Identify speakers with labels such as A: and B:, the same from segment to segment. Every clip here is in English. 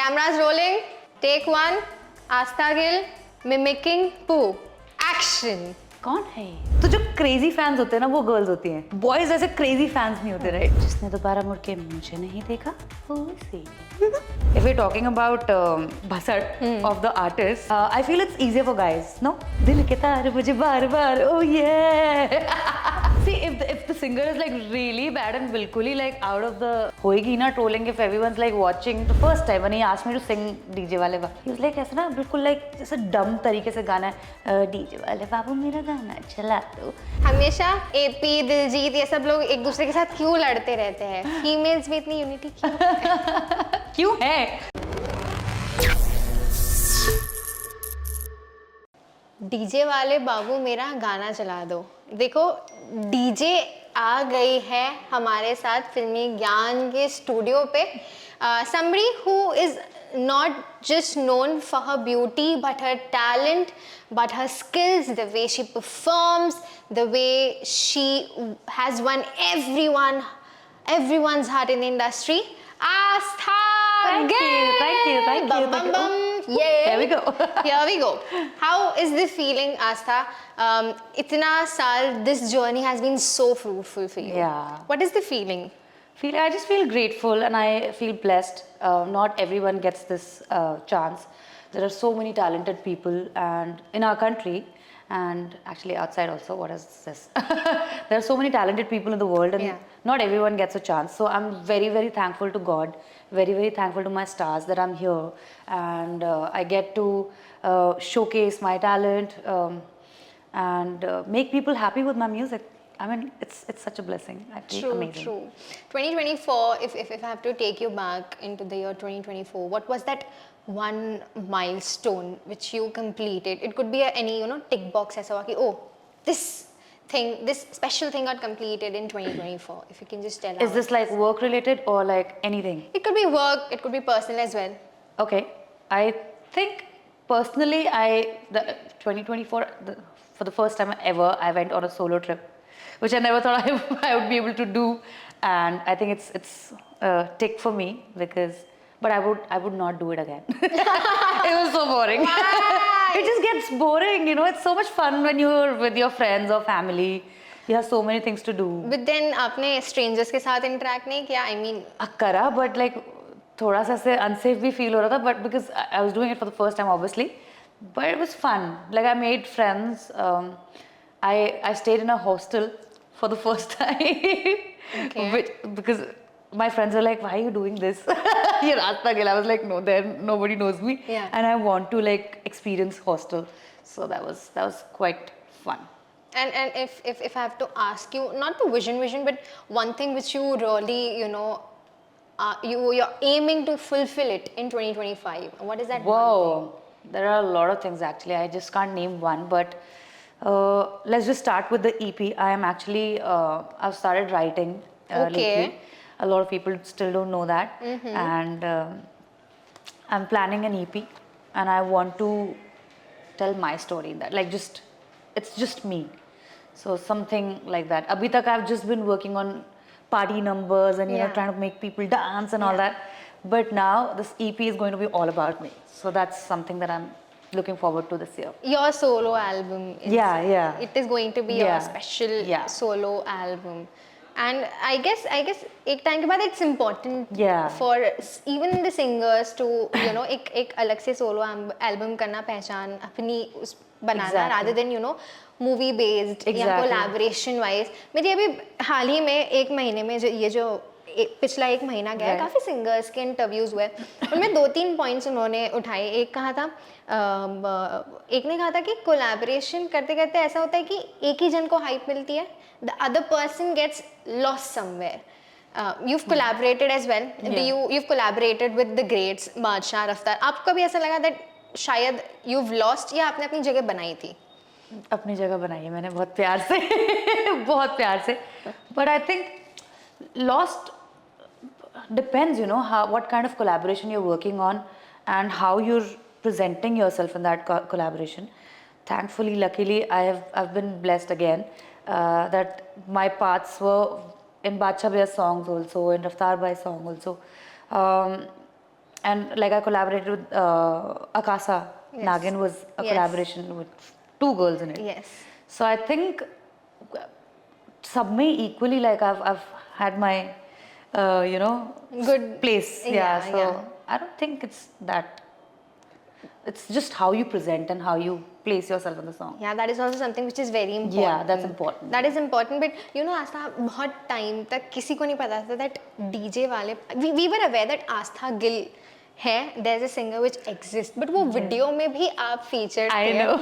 A: Cameras rolling. Take one. Aastha Gill mimicking Pooh. Action.
B: कौन है ये? तो जो क्रेजी फैंस होते हैं ना वो गर्ल्स होती हैं, बॉयज ऐसे क्रेजी फैंस नहीं होते, राइट? जिसने दोबारा मुड़ के मुझे नहीं देखा वो सी. If we're talking about Bhassad of the artist, I feel it's easier for guys, no? दिल के तार मुझे बार बार, oh yeah. See, if the singer is like really bad and बिल्कुल ही like out of the होएगी ना trolling, if everyone's like watching the first time when he asked me to sing DJ वाले बा, he was like ऐसा ना बिल्कुल like जैसे dumb तरीके से गाना है, DJ वाले बाबू मेरा गाना चला दो.
A: हमेशा एपी दिलजीत ये सब लोग एक दूसरे के साथ क्यों लड़ते रहते हैं? फीमेल्स में इतनी यूनिटी क्यों
B: क्यों है?
A: डीजे वाले बाबू मेरा गाना चला दो. देखो डीजे आ गई है हमारे साथ फिल्मी ज्ञान के स्टूडियो पे. somebody who is not just known for her beauty but her talent, but her skills, the way she performs, the way she has won everyone's heart in the industry. Aastha Gill.
B: Thank you.
A: Bum, bum, bum. Yeah.
B: There we go.
A: Here we go. How is the feeling, Aastha? Itna saal, this journey has been so fruitful for you.
B: Yeah.
A: What is the feeling?
B: I just feel grateful and I feel blessed. Not everyone gets this chance. There are so many talented people and in our country and actually outside also. What is this? There are so many talented people in the world and not everyone gets a chance. So I'm very, very thankful to God. Very, very thankful to my stars that I'm here and I get to showcase my talent and make people happy with my music. I mean, it's such a blessing. I feel amazing.
A: True. 2024, if I have to take you back into the year 2024, what was that one milestone which you completed? It could be any, tick box aisa hua ki, oh, this special thing got completed in 2024. If you can just tell us.
B: Is this like work related or like anything?
A: It could be work, it could be personal as well.
B: Okay. I think personally, 2024, for the first time ever, I went on a solo trip, which I never thought I would be able to do, and I think it's a tick for me but I would not do it again. It was so boring. It just gets boring, it's so much fun when you're with your friends or family. You have so many things to do.
A: But then आपने strangers के साथ interact नहीं किया? I mean,
B: करा, but like थोड़ा सा से unsafe भी feel हो रहा था, but because I was doing it for the first time obviously, but it was fun. Like I made friends. I stayed in a hostel for the first time. Okay. Because my friends were like, why are you doing this? Here, Aastha Gill. I was like, no, nobody knows me.
A: Yeah.
B: And I want to like experience hostel. So that was quite fun.
A: And if I have to ask you, not the vision, but one thing which you really, you're aiming to fulfill it in 2025. What is that?
B: Whoa, there are a lot of things actually. I just can't name one, but let's just start with the EP. I am actually, I've started writing lately. A lot of people still don't know that. Mm-hmm. And I'm planning an EP and I want to tell my story in that. Like it's just me. So something like that. Abhi tak I've just been working on party numbers and, trying to make people dance and all that. But now this EP is going to be all about me. So that's something that I'm looking forward to this year. Your
A: solo album. It is going to be a special solo album. And I guess एक time के बाद it's important for even the singers to एक अलग से solo album करना, पहचान अपनी उस बनाना, rather than movie based या collaboration wise. मेरी अभी हाल ही में एक महीने में पिछला एक महीना गया, काफी सिंगर्स के इंटरव्यूज हुए, उनमें 2-3 पॉइंट्स उन्होंने उठाए. एक ने कहा था कि कोलैबोरेशन करते करते ऐसा होता है कि एक ही जन को हाइप मिलती है, the other person gets lost somewhere. You've collaborated as well. You've collaborated with the greats, बादशाह, रफ्तार. आपको कभी ऐसा लगा that शायद you've lost या आपने अपनी जगह बनाई थी?
B: अपनी जगह बनाई है मैंने बहुत प्यार से. बहुत प्यार से. But I think lost depends, what kind of collaboration you're working on and how you're presenting yourself in that collaboration. Thankfully, luckily, I've been blessed again that my parts were in Badshah Bhaiya's songs also, in Raftaar Bhai's song also. and like I collaborated with Akasa.
A: Yes.
B: Nagin was a
A: Yes.
B: collaboration with 2 girls in it.
A: Yes.
B: So I think sub mein equally, like I've had my you know,
A: Good
B: place.
A: yeah,
B: So
A: yeah.
B: I don't think it's that. It's just how you present and how you place yourself in the song.
A: Yeah, that is also something which is very important.
B: Yeah, that's important.
A: That is important, but you know, Astha, बहुत time तक किसी को नहीं पता था that DJ वाले we were aware that Astha Gill है, there's a singer which exists, but वो वीडियो में भी आप featured
B: I
A: थे.
B: know.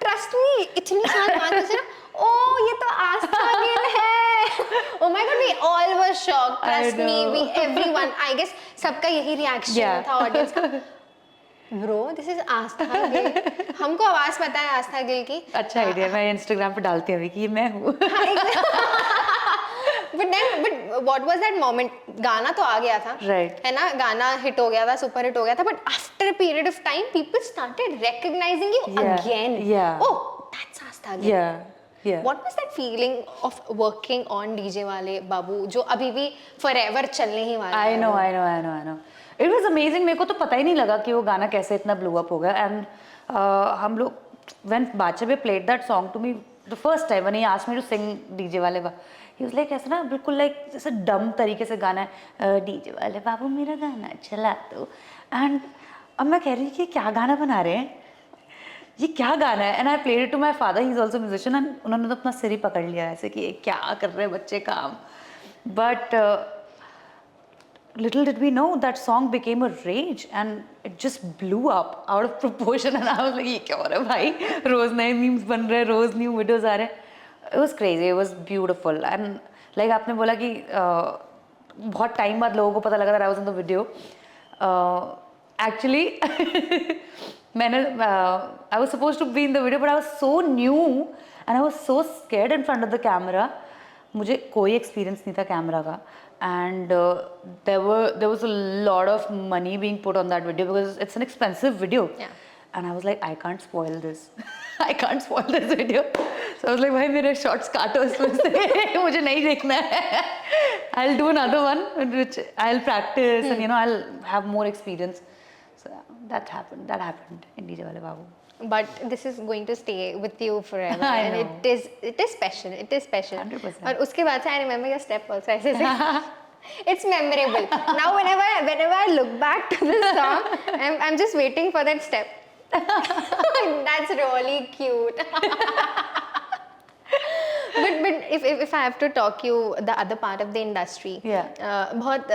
A: Trust me, इतनी साल बाद से ना, oh ये तो Astha Gill है. Oh my God, we all were shocked. Trust me, everyone, I guess सबका यही reaction था audience का. Bro, this is Astha Gill. हमको आवाज पता है आस्था गिल की.
B: अच्छा आइडिया, मैं इंस्टाग्राम पे डालती हूँ कि ये मैं हूँ.
A: But what was that moment? गाना तो आ गया था,
B: right?
A: है ना, गाना हिट हो गया था, सुपर हिट हो गया था. But after a period of time, people started recognizing you again.
B: Yeah.
A: Oh, that's Astha Gill.
B: Yeah. Yeah.
A: What was that feeling of working on DJ वाले बाबू जो अभी भी forever चलने ही वाला है?
B: I know. It was amazing. मेरे को तो पता ही नहीं लगा कि वो गाना कैसे इतना blew up हो गया. And हम लोग when Bache played that song to me the first time when he asked me to sing DJ वाले he was like ऐसा ना बिल्कुल like जैसे dumb तरीके से गाना है, DJ वाले बाबू मेरा गाना चला दो. And अब मैं कह रही कि क्या गाना बना रहे हैं, ये क्या गाना है. And I played it to my father, he's also a musician, and उन्होंने तो अपना सिर ही पकड़ लिया ऐसे कि क्या कर रहे हैं बच्चे काम. But little did we know that song became a rage and it just blew up out of proportion. And I was like, ये क्या हो रहा है भाई, रोज नए memes बन रहे हैं, रोज new videos आ रहे हैं. It was crazy, it was beautiful. And like आपने बोला कि बहुत time बाद लोगों को पता लगा that I was in the video. Actually मैंने I was supposed to be in the video but I was so new and I was so scared in front of the camera. मुझे कोई experience नहीं था camera का. And there was a lot of money being put on that video because it's an expensive video.
A: Yeah.
B: And I was like, I can't spoil this. I can't spoil this video. So I was like, भाई मेरे shots काटो इसमें से, मुझे नहीं देखना है. I'll do another one which I'll practice and you know I'll have more experience. So that happened in DJ Wale Babu.
A: But this is going to stay with you forever.
B: I
A: and
B: know.
A: it is special.
B: 100%.
A: और उसके बाद से I remember your step also. ऐसे से. It's memorable. Now whenever I look back to this song, I'm just waiting for that step. That's really cute. but if I have to talk you the other part of the industry, बहुत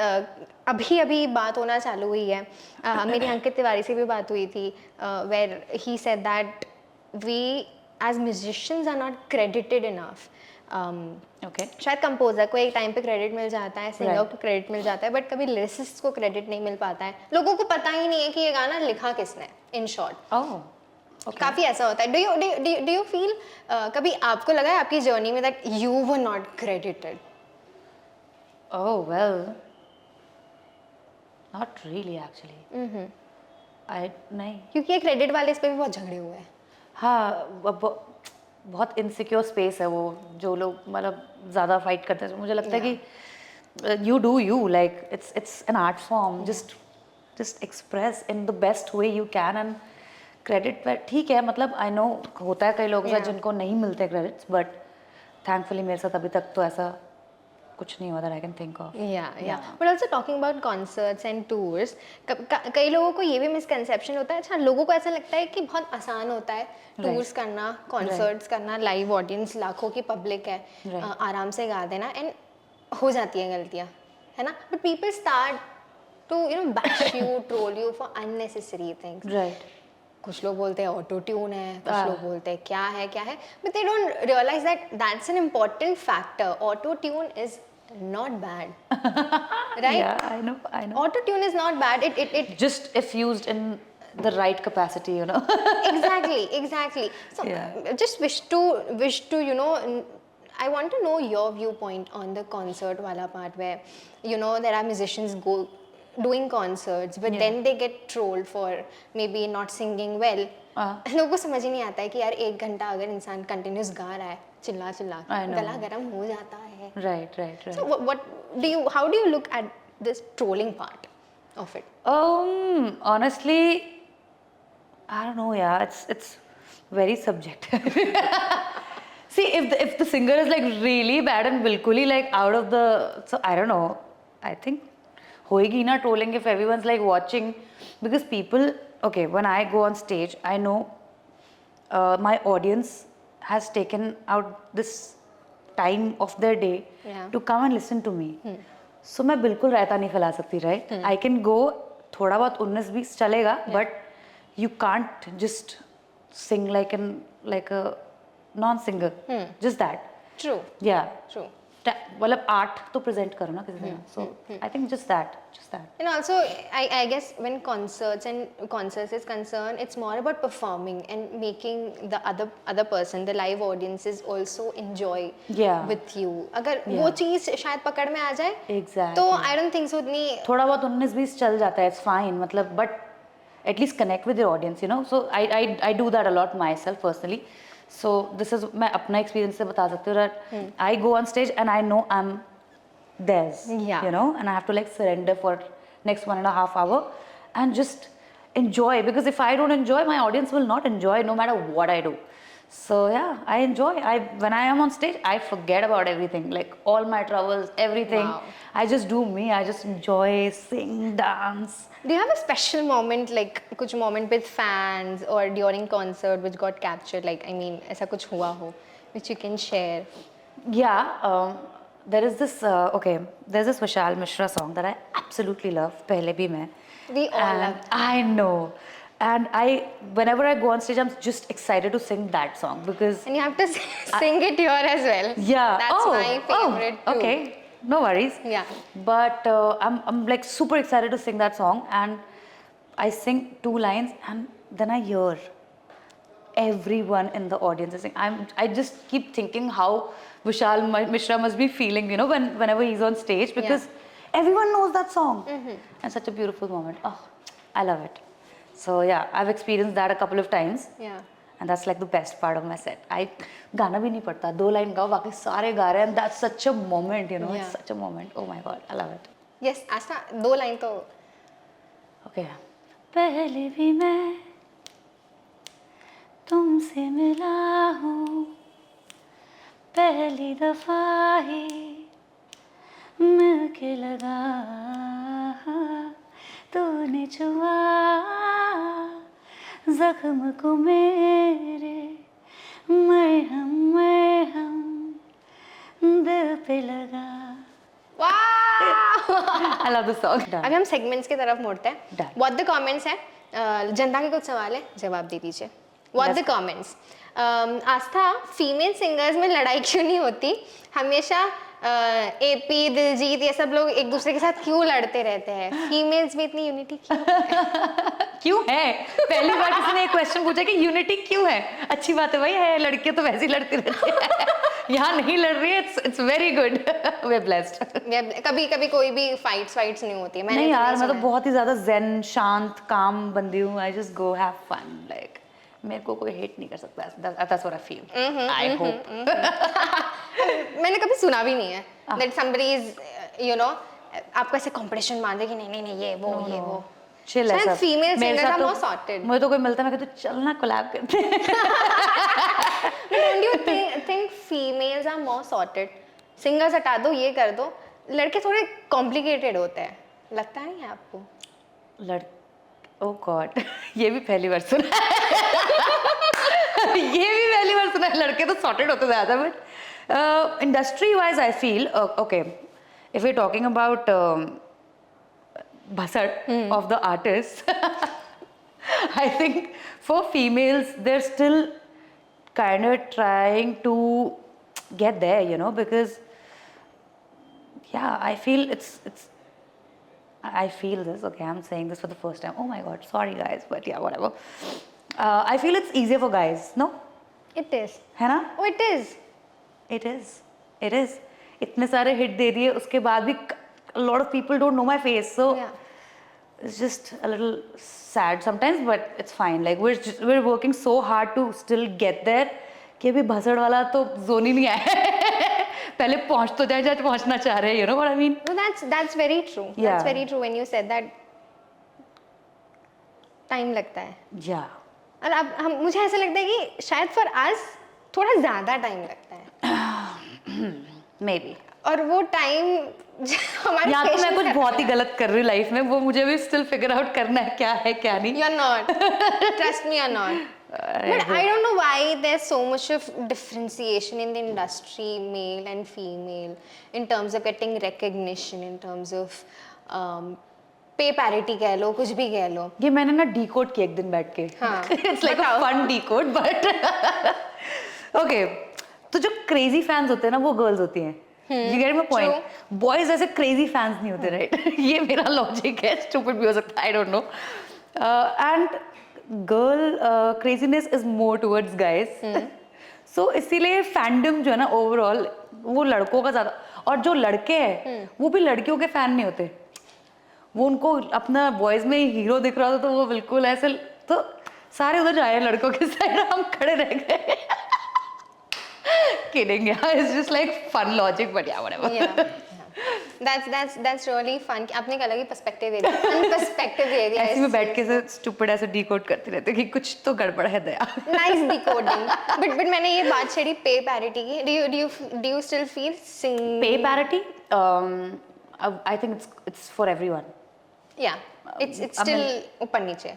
A: अभी बात होना चालू हुई है. मेरी अंकित तिवारी से भी बात हुई थी, where he said that we as musicians are not credited enough.
B: Okay.
A: शायद कंपोजर को एक टाइम पे क्रेडिट मिल जाता है, सिंगर को क्रेडिट मिल जाता है, बट कभी लिरिसिस्ट को क्रेडिट नहीं मिल पाता है. लोगों को पता ही नहीं है कि ये गाना लिखा किसने. इन शॉर्ट काफी ऐसा होता है. डू यू फील कभी आपको लगा है आपकी जर्नी में that you were not credited?
B: Oh well, not really actually. नहीं,
A: क्योंकि ये क्रेडिट वाले इस पे भी बहुत झगड़े हुए हैं.
B: हाँ, बहुत इनसिक्योर स्पेस है वो, जो लोग मतलब ज़्यादा फाइट करते हैं. मुझे लगता है कि you do you, like it's an art form. Just express in the best way you can and credit पर ठीक है. मतलब I know होता है कई लोगों के साथ जिनको नहीं मिलते credits, but thankfully मेरे साथ अभी तक तो ऐसा कुछ नहीं हुआ that I can think of.
A: Yeah. But also talking about concerts and tours, कई लोगों को ये भी मिसकंसेप्शन होता है. अच्छा, लोगों को ऐसा लगता है कि बहुत आसान होता है टूर्स करना, कॉन्सर्ट्स करना, लाइव ऑडियंस, लाखों की पब्लिक है, आराम से गा देना, एंड हो जाती है गलतियाँ, है ना. But people start to bash you, troll you for unnecessary things.
B: Right.
A: कुछ लोग बोलते हैं ऑटो ट्यून है, कुछ लोग बोलते हैं क्या है, but they don't realise that that's an important factor. Auto tune is not bad. Right?
B: Yeah, I know.
A: Auto tune is not bad. It
B: just if used in the right capacity, you know.
A: Exactly. So just wish to I want to know your viewpoint on the concert wala part, where there are musicians doing concerts but then they get trolled for maybe not singing well. लोगों को समझ ही नहीं आता है कि यार 1 घंटा अगर इंसान कंटिन्यूस गा रहा है चिल्ला गला गर्म हो जाता है.
B: Right.
A: So how do you look at this trolling part? of it?
B: Honestly, I don't know. Yeah, it's very subjective. See, if the singer is like really bad and bilkuli like out of the, so I don't know. I think hoegi na trolling if everyone's like watching, because people. Okay, when I go on stage, I know my audience has taken out this time of their day to come and listen to me. So मैं बिल्कुल रायता नहीं फैला सकती, right? I can go थोड़ा बहुत 19-20 चलेगा, but you can't just sing like a non-singer. Just that.
A: True.
B: Yeah.
A: True.
B: मतलब art तो प्रेजेंट करो ना किसी तरह. So I think just that.
A: And also, I guess when concerts is concerned, it's more about performing and making the other person, the live audiences, also enjoy with you. अगर वो चीज़ शायद पकड़ में आ जाए, तो I don't think so उतनी.
B: थोड़ा बहुत 19-20 चल जाता है, it's fine. मतलब but at least connect with your audience, you know. So I do that a lot myself personally. So this is मैं अपना experience से बता सकती हूँ that I go on stage and I know I'm theirs, you know, and I have to like surrender for next 1.5 hours and just enjoy, because if I don't enjoy, my audience will not enjoy no matter what I do. So yeah, I enjoy. When I am on stage, I forget about everything, like all my troubles, everything.
A: Wow.
B: I just do me. I just enjoy, sing, dance.
A: Do you have a special moment, like कुछ moment with fans or during concert which got captured? Like, I mean, ऐसा कुछ हुआ हो, which you can share?
B: Yeah, there is this. There's this Vishal Mishra song that I absolutely love. पहले भी मैं.
A: We all love that.
B: I know. And whenever I go on stage, I'm just excited to sing that song because.
A: And you have to sing it here as well.
B: Yeah.
A: That's my favorite too.
B: Okay. No worries.
A: Yeah.
B: But I'm like super excited to sing that song, and I sing 2 lines, and then I hear everyone in the audience is singing. I just keep thinking how Vishal Mishra must be feeling, you know, whenever he's on stage, because everyone knows that song. And such a beautiful moment. Oh, I love it. So yeah, I've experienced that a couple of times.
A: Yeah.
B: And that's like the best part of my set. I गाना भी नहीं पड़ता, 2 line गाओ, बाकी सारे गा रहे हैं, and that's such a moment, you know. It's such a moment. Oh my God, I love it.
A: Yes, Asta, 2 line तो.
B: Okay. पहले भी मैं तुमसे मिला हूँ, पहली दफा ही मिलके लगा, तूने छुआ जख्म को मेरे, मरहम दिल पे लगा.
A: Wow!
B: I love this song.
A: अभी हम segments की तरफ मुड़ते हैं. What the comments है? जनता के कुछ सवाल है, जवाब दे दीजिए. What the comments? Aastha, female singers में लड़ाई क्यों नहीं होती? हमेशा एपी, दिलजीत, ये सब लोग एक दूसरे के साथ क्यों लड़ते रहते हैं? फीमेल्स में इतनी यूनिटी क्यों है?
B: क्यों है? पहली बार किसी ने एक क्वेश्चन पूछा कि यूनिटी क्यों है? अच्छी बात है भाई, है, लड़कियां तो वैसे ही लड़ती रहती है. यहाँ नहीं लड़ रही है, it's very good. We're blessed.
A: कभी कोई भी फाइट्स नहीं होती है.
B: नहीं यार, मैं तो बहुत ही ज़्यादा zen, शांत, काम बंदी हूँ. I just go have fun, like मेरे को कोई hate नहीं कर सकता. That's what I feel. I hope.
A: मैंने कभी सुना भी नहीं है that somebody is, you know, आपको ऐसे competition मान दे कि नहीं ये वो.
B: Chill है सब.
A: Female singers are more sorted.
B: मुझे तो कोई मिलता है, मैं कहती हूँ चल ना collab करते हैं.
A: Don't you think females are more sorted? Singers हटा दो, ये कर दो. लड़के थोड़े complicated होते हैं. लगता नहीं है आपको?
B: Oh God, ये भी पहली बार सुना. ये भी पहली बार सुना. लड़के तो sorted होते ज़्यादा, but industry wise I feel okay. If we're talking about bhasad of the artists, I think for females they're still kind of trying to get there, you know, because yeah, I feel I feel this. Okay, I'm saying this for the first time. Oh my God, sorry guys, but yeah, whatever. I feel it's easier for guys, no?
A: It is.
B: है ना?
A: Oh, it is.
B: It is. इतने सारे hit दे दिए, उसके बाद भी a lot of people don't know my face, so it's just a little sad sometimes, but it's fine. Like we're working so hard to still get there कि अभी भसड़ वाला तो जोन ही नहीं आया. पहले पहुंच तो जाए पहुंचना चाह रहे हैं, you know what I mean?
A: No, that's very true. That's very true when you said that. Time लगता है।
B: या
A: और अब हम मुझे ऐसा लगता है कि शायद फॉर अस थोड़ा ज़्यादा टाइम लगता है
B: मे बी।
A: और वो टाइम हमारे
B: या तो मैं कुछ बहुत ही गलत कर रही हूँ लाइफ में, वो मुझे भी स्टिल फिगर आउट करना है क्या है क्या नहीं।
A: You are not, trust me, you are not. But I don't know why there's so much of differentiation in the industry, male and female, in terms of getting recognition, in terms of पे parity कह लो, कुछ भी कह लो।
B: ये मैंने ना decode किया एक दिन बैठ के। It's like a fun decode but okay. तो जो क्रेजी फैंस होते हैं ना वो गर्ल्स होती हैं। You get my point? Boys ऐसे क्रेजी फैंस नहीं होते, राइट? ये मेरा लॉजिक है, स्टूपिड भी हो सकता है, I don't know. And girl craziness is more towards guys, so इसीलिए फैंडम जो है ना ओवरऑल वो लड़कों का ज्यादा, और जो लड़के हैं वो भी लड़कियों के फैन नहीं होते। वो उनको अपना बॉयज में हीरो दिख रहा था तो वो बिल्कुल ऐसे, तो सारे उधर जाए लड़कों के साइड, हम खड़े रह गए। Kidding, yeah, it's just like fun logic, but yeah, whatever.
A: That's really fun. आपने एक अलग ही पर्सपेक्टिव दे दिया, फन पर्सपेक्टिव दे दिया।
B: ऐसे में बैठ के से स्टूपिड ऐसे डिकोड करते रहते कि कुछ तो गड़बड़ है दया।
A: Nice decoding. बट मैंने ये बात छेड़ी पे पैरिटी की। Do you still feel sing?
B: Pay parity? I think it's for everyone.
A: Yeah, it's still ऊपर नीचे.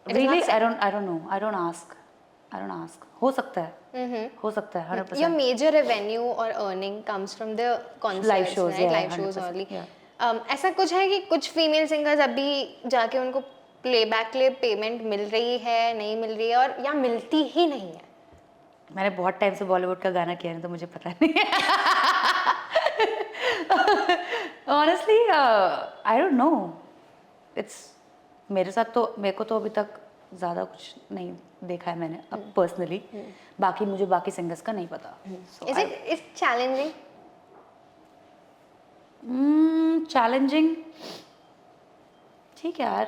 B: Really, I don't know. I don't ask. हो सकता है, हो सकता है 100%.
A: Your major revenue or earning comes from the concerts,
B: live shows,
A: right?
B: Yeah,
A: live shows
B: 100%,
A: only.
B: Yeah.
A: ऐसा कुछ है कि कुछ फीमेल सिंगर्स अभी जाके उनको प्लेबैक के लिए पेमेंट मिल रही है, नहीं मिल रही है, और या मिलती ही नहीं है?
B: मैंने बहुत टाइम से बॉलीवुड का गाना किया नहीं तो मुझे पता नहीं है। Honestly, I don't know. मेरे को तो अभी तक ज़्यादा कुछ नहीं देखा है मैंने अब पर्सनली। बाकी मुझे बाकी सिंगर्स का नहीं पता।
A: Is it challenging?
B: चैलेंजिंग ठीक है यार,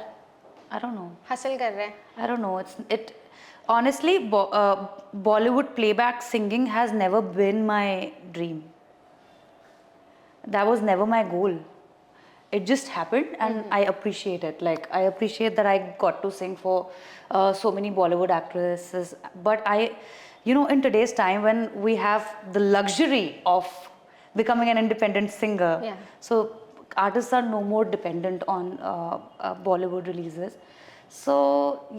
B: I don't know.
A: हसल कर रहे हैं।
B: I don't know. Honestly, Bollywood playback singing has never been my dream. That was never my goal. It just happened, and I appreciate it. Like, I appreciate that I got to sing for so many Bollywood actresses. But in today's time when we have the luxury of becoming an independent singer, so artists are no more dependent on Bollywood releases. So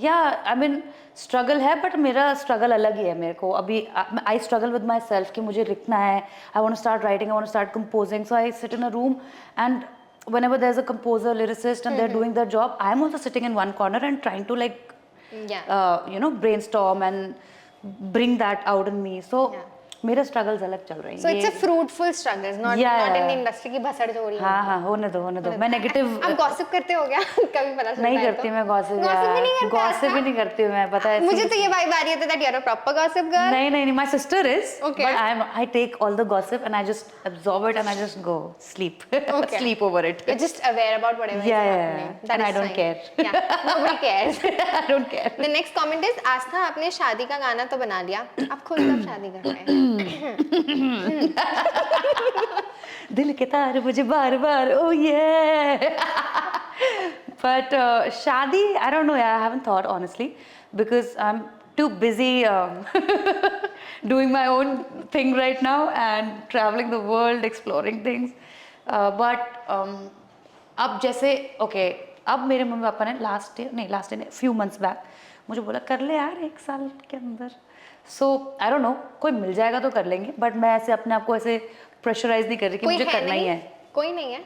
B: yeah, I mean struggle है, but मेरा struggle अलग ही है। मेरे को अभी I struggle with myself कि मुझे लिखना है, I want to start writing, I want to start composing. So I sit in a room, and whenever there's a composer, lyricist, and they're doing their job, I'm also sitting in one corner and trying to brainstorm and bring that out in me. So मेरे struggles अलग चल रहे हैं।
A: So it's a fruitful struggles, not in the industry की भसड़ जो हो रही है।
B: हाँ, होने दो। मैं negative।
A: आप gossip करते हो क्या? कभी पता चलता है?
B: नहीं करती मैं gossip। Gossip भी नहीं करती हूँ मैं, पता है।
A: मुझे तो ये vibe आ रही है that you're a proper gossip girl.
B: नहीं, my sister is. Okay. But I take all the gossip and I just absorb it and I just go sleep. Okay. Sleep over it.
A: You're just aware about whatever is happening.
B: And I don't care.
A: Yeah, nobody cares.
B: I don't care.
A: The next comment is, आस्था आपने शादी का गाना तो बना लिया, अब खुद कब शादी कर रहे हैं?
B: दिल के तार मुझे बार-बार, oh yeah. But शादी, I don't know, I haven't thought honestly because I'm too busy doing my own thing right now and traveling the world, exploring things. But अब जैसे अब मेरे मम्मी पापा ने last year few months back मुझे बोला कर ले यार 1 साल के अंदर। So I don't know, कोई मिल जाएगा तो कर लेंगे, बट मैं ऐसे अपने आप को ऐसे प्रेशराइज नहीं कर रही कि मुझे करना ही है।
A: कोई नहीं है?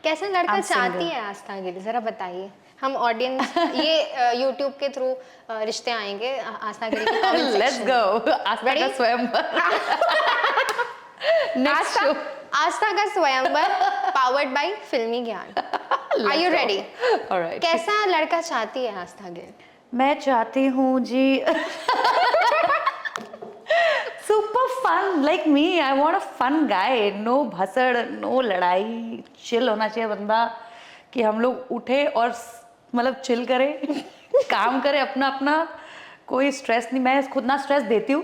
A: कैसा लड़का चाहती है आस्था के लिए, जरा बताइए। हम ऑडियंस ये YouTube के थ्रू रिश्ते आएंगे आस्था के लिए।
B: Let's go, आस्था का स्वयंवर। Next show,
A: आस्था का स्वयंवर powered by फिल्मी ज्ञान। Are you ready?
B: Alright.
A: कैसा लड़का चाहती है आस्था के?
B: मैं चाहती हूँ जी super fun like me. I want a fun guy. No भसड़, no लड़ाई, chill होना चाहिए बंदा कि हम लोग उठे और मतलब chill करें, काम करें अपना कोई स्ट्रेस नहीं, मैं खुद ना स्ट्रेस देती हूँ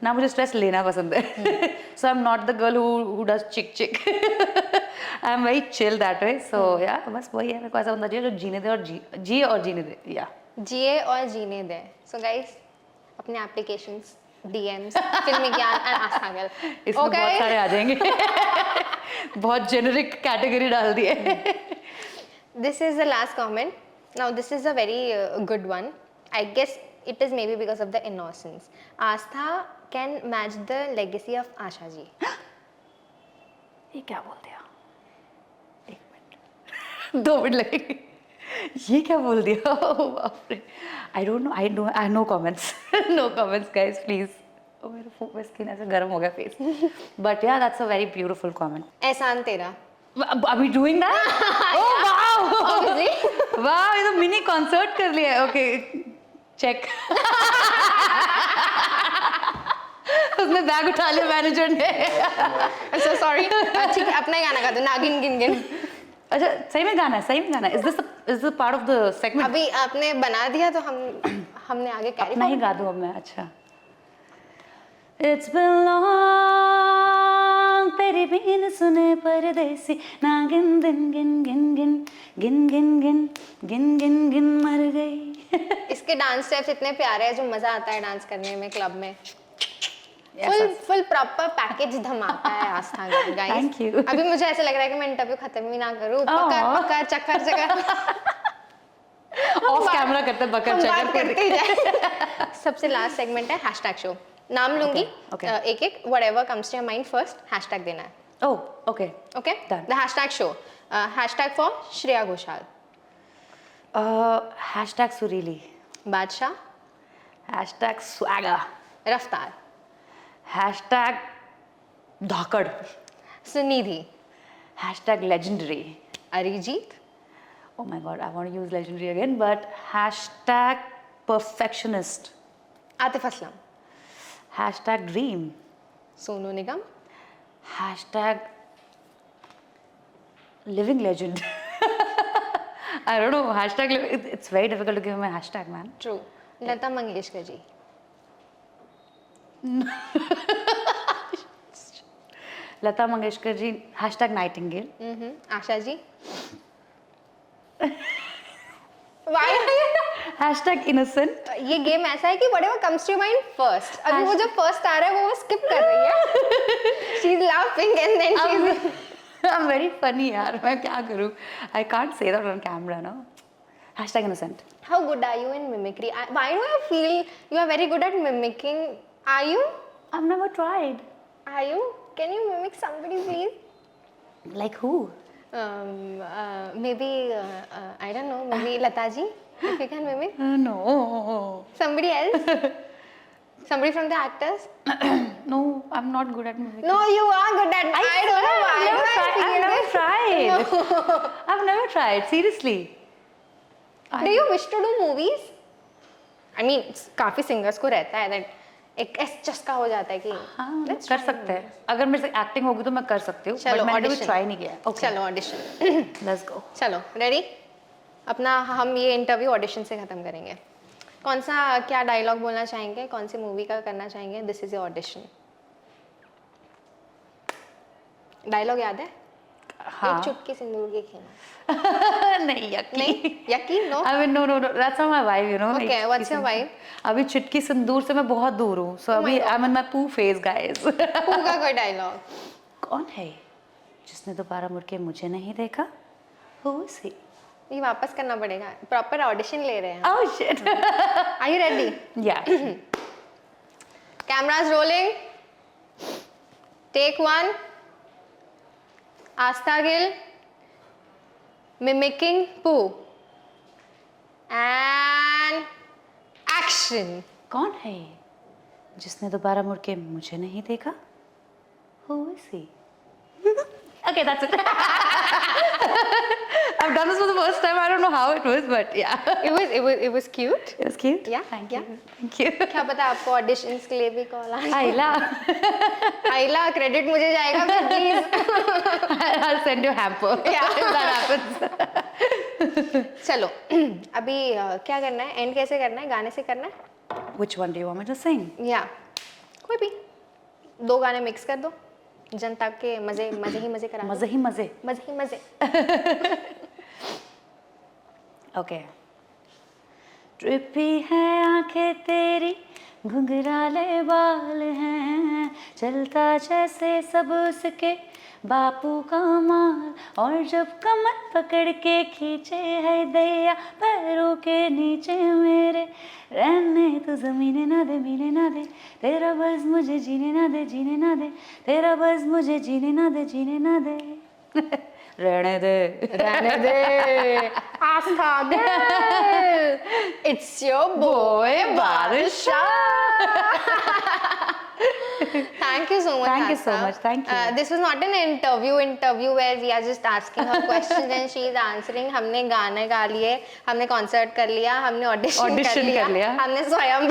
B: ना मुझे स्ट्रेस लेना पसंद है. So I am not the girl who does चिक चिक. I am very chill that way. So yeah बस वही है, मेरे को ऐसा होना चाहिए जो जीने दे और जिए और जीने दे. या
A: जिए और जीने दे. सो गाइस, अपने एप्लीकेशंस, DMs, फिल्मी ज्ञान एंड आस्था गर्ल,
B: इसमें बहुत सारे आ जाएंगे. बहुत जेनरिक कैटेगरी डाल दिए.
A: This is the last comment. Now this is a very good one. I guess it is maybe because of the innocence. Astha can match the legacy of Asha ji.
B: ये क्या बोल दिया? 1 minute 2 minute लगेंगे. ये क्या बोल दिया? बाप रे. I don't know. I no comments. No comments, guys, please. Oh, मेरा स्किन ऐसे गर्म हो गया face. But yeah, that's a very beautiful comment.
A: एहसान तेरा.
B: Are we doing that? Oh wow!
A: Obviously.
B: Wow, ये तो मिनी कॉन्सर्ट कर लिया. Okay, check. उसने बैग उठा लिया मैनेजर ने.
A: So sorry. ठीक है, अपना ही गाना गा दो, नागिन गिन गिन.
B: अच्छा, सही में गाना है, सही में गाना है. Is this part of the segment?
A: अभी आपने बना दिया तो हमने आगे कैरी
B: अपना ही गा दूँ अब मैं. अच्छा. It's been long, तेरी बीन सुने परदेसी, नागिन दिन गिन गिन गिन गिन गिन गिन गिन गिन गिन मर गई.
A: इसके डांस स्टेप्स इतने प्यारे हैं, जो मजा आता है डांस करने में क्लब में. फुल प्रॉपर पैकेज धमाका है आस्था गर्ल. Guys,
B: thank you.
A: अभी मुझे ऐसा लग रहा है कि मैं इंटरव्यू खत्म ही ना करूं. पकड़ चक्कर चक्कर
B: ऑफ कैमरा करते बकर चक्कर
A: करते ही जाए. सबसे लास्ट सेगमेंट है हैशटैग शो. नाम लूंगी, एक एक, whatever comes to your mind first hashtag देना है.
B: Oh okay
A: okay. The hashtag show. Hashtag for Shreya Ghoshal.
B: Hashtag सुरीली.
A: Badshah.
B: Hashtag swagger.
A: Raftaar.
B: Hashtag धाकड़.
A: Sunidhi.
B: Hashtag legendary.
A: Arijit.
B: Oh my god, I want to use legendary again, but hashtag perfectionist.
A: Atif Aslam.
B: Hashtag dream.
A: Sonu Nigam.
B: Hashtag living legend. I don't know, hashtag, it's very difficult to give him a hashtag, man.
A: True. Lata Mangeshkar ji.
B: Lata Mangeshkar ji. Hashtag nightingale.
A: Asha ji.
B: Hashtag innocent.
A: ये game ऐसा है कि whatever comes to your mind first. अभी वो जो first आ रहा है वो skip कर रही है. She's laughing and then she's.
B: I'm very funny यार, मैं क्या करूँ? I can't say that on camera, no. Hashtag innocent.
A: How good are you in mimicry? Why do I feel you are very good at mimicking? Are you?
B: I've never tried.
A: Are you? Can you mimic somebody, please?
B: Like who?
A: Maybe I don't know. Maybe Lata ji, if you can mimic.
B: No.
A: Somebody else. Somebody from the actors.
B: No, I'm not good at mimicking.
A: No, you are good at. I don't know why.
B: I've never tried. No. I've never tried. Seriously.
A: Do you wish to do movies? I mean, काफी singers को रहता है that एक ऐसा चस्का हो जाता है कि
B: हाँ, कर सकते हैं. अगर मेरे से एक्टिंग होगी तो मैं कर सकती हूँ.
A: चलो
B: मैंने कभी ट्राई नहीं किया.
A: Okay. चलो ऑडिशन.
B: Let's go.
A: चलो रेडी. अपना हम ये इंटरव्यू ऑडिशन से खत्म करेंगे. कौन सा क्या डायलॉग बोलना चाहेंगे, कौन सी मूवी का करना चाहेंगे? This is your audition. Dialogue याद है?
B: हाँ.
A: एक चुटकी सिंदूर के खेलना.
B: नहीं यकी.
A: नहीं यकी no.
B: I mean no that's not my vibe, you know.
A: Okay, what's your vibe?
B: अभी चुटकी सिंदूर से मैं बहुत दूर हूँ. So अभी I'm in my poo phase, guys.
A: पू का कोई डायलॉग.
B: कौन है जिसने दोबारा मुड़ के मुझे नहीं देखा? Who is he?
A: ये वापस करना पड़ेगा. प्रॉपर ऑडिशन ले रहे हैं.
B: Oh shit.
A: Are you ready?
B: Yeah.
A: Cameras rolling. Take 1. Astha Gill mimicking Pooh. And action.
B: कौन है जिसने दोबारा मुड़ के मुझे नहीं देखा? Who is he? Okay, that's it. I've done this for the first time. I don't know how it was, but yeah.
A: It was cute.
B: It was cute.
A: Yeah.
B: Thank
A: yeah.
B: you. Thank you.
A: क्या पता आपको auditions के लिए भी call आए.
B: आइला.
A: आइला credit मुझे जाएगा please.
B: I'll send you hamper.
A: Yeah.
B: If that happens.
A: चलो अभी क्या करना है? एंड कैसे करना है? गाने से करना है?
B: Which one do you want me to sing?
A: Yeah, कोई भी 2 गाने मिक्स कर दो, जनता के मजे मजे ही मजे करा दो।
B: मजे ही मजे।
A: मजे ही मजे।
B: Okay. ट्रिपी है आंखें तेरी, घुंघराले बाल हैं, चलता जैसे सब उसके बापू का माल, और जब कमर पकड़ के खींचे है दैया पैरों के नीचे मेरे, रहने तो जमीने ना दे मिले ना दे, तेरा बस मुझे जीने ना दे जीने ना दे, तेरा बस मुझे जीने ना दे जीने ना दे। रहने दे
A: आस्था दे। It's your boy Barsha. Thank you so much.
B: Thank you so much. Thank you.
A: This was not an interview where we are just asking her questions and she is answering. हमने गाने गा लिए, हमने कॉन्सर्ट कर लिया, हमने audition कर लिया, हमने स्वयं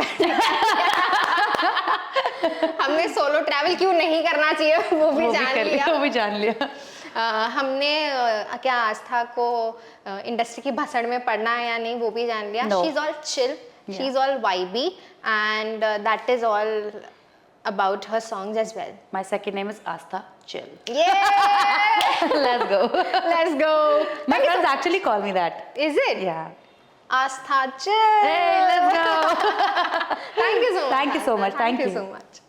A: हमने सोलो ट्रैवल क्यों नहीं करना चाहिए वो भी जान लिया। हमने क्या आस्था को इंडस्ट्री की भसड़ में पढ़ना है या नहीं वो भी जान लिया। She is all chill, she is all vibey, and that is all about her songs as well.
B: My second name is Astha Chill.
A: Yeah.
B: Let's go. My friends actually call me that.
A: Is it?
B: Yeah.
A: Astha Chill.
B: Hey, let's go.
A: Thank you so much.
B: Thank you so much.
A: Thank you so much.